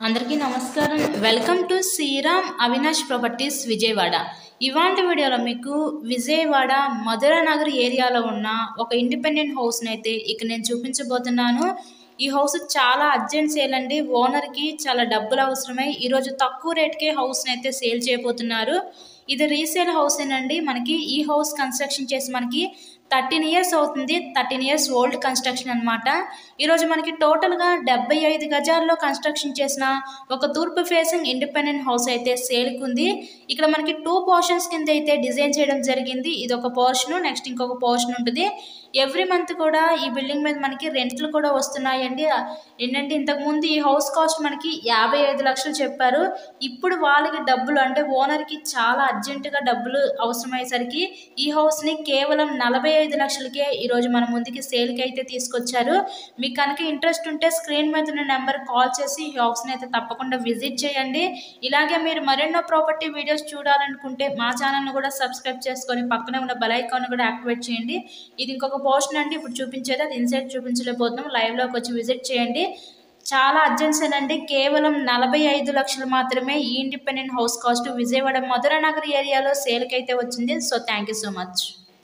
అందరికీ నమస్కారం. Welcome to Sriram Avinash properties Vijayawada. ఇవాంటి వీడియోలో మీకు విజయవాడ మధురా నగర్ ఏరియాలో ఉన్న ఒక ఇండిపెండెంట్ హౌస్ని అయితే ఇక నేను చూపించబోతున్నాను. ఈ హౌస్ చాలా అర్జెంట్ సేల్ అండి. ఓనర్కి చాలా డబ్బులు అవసరమై ఈరోజు తక్కువ రేట్కే హౌస్ని అయితే సేల్ చేయబోతున్నారు. ఇది రీసేల్ హౌసేనండి. మనకి ఈ హౌస్ కన్స్ట్రక్షన్ చేసి మనకి 13 ఇయర్స్ అవుతుంది. 13 ఇయర్స్ ఓల్డ్ కన్స్ట్రక్షన్ అనమాట. ఈరోజు మనకి టోటల్గా 75 గజాల్లో కన్స్ట్రక్షన్ చేసిన ఒక తూర్పు ఫేసింగ్ ఇండిపెండెంట్ హౌస్ అయితే సేల్కి ఉంది. ఇక్కడ మనకి 2 పోర్షన్స్ కింద అయితే డిజైన్ చేయడం జరిగింది. ఇది ఒక పోర్షన్, నెక్స్ట్ ఇంకొక పోర్షన్ ఉంటుంది. ఎవ్రీ మంత్ కూడా ఈ బిల్డింగ్ మీద మనకి రెంట్లు కూడా వస్తున్నాయండి. ఏంటంటే ఇంతకుముందు ఈ హౌస్ కాస్ట్ మనకి 55 లక్షలు చెప్పారు. ఇప్పుడు వాళ్ళకి డబ్బులు అంటే ఓనర్కి చాలా అర్జెంటుగా డబ్బులు అవసరమయ్యేసరికి ఈ హౌస్ని కేవలం 45 లక్షలకే ఈరోజు మన ముందుకి సేల్కి అయితే తీసుకొచ్చారు. మీకు కనుక ఇంట్రెస్ట్ ఉంటే స్క్రీన్ మీద ఉన్న నెంబర్ కాల్ చేసి ఈ హౌస్ని అయితే తప్పకుండా విజిట్ చేయండి. ఇలాగే మీరు మరెన్నో ప్రాపర్టీ వీడియోస్ చూడాలనుకుంటే మా ఛానల్ని కూడా సబ్స్క్రైబ్ చేసుకొని పక్కనే ఉన్న బెల్ ఐకాన్ కూడా యాక్టివేట్ చేయండి. ఇది ఇంకొక పోర్షన్ అండి. ఇప్పుడు చూపించేది అది ఇన్సైడ్ చూపించలేకపోతున్నాం. లైవ్లోకి వచ్చి విజిట్ చేయండి. చాలా అర్జెన్సీనండి. కేవలం 45 లక్షలు మాత్రమే ఈ independent house cost Vijayawada Madhura Nagar ఏరియాలో సేల్కి అయితే వచ్చింది. So thank you so much.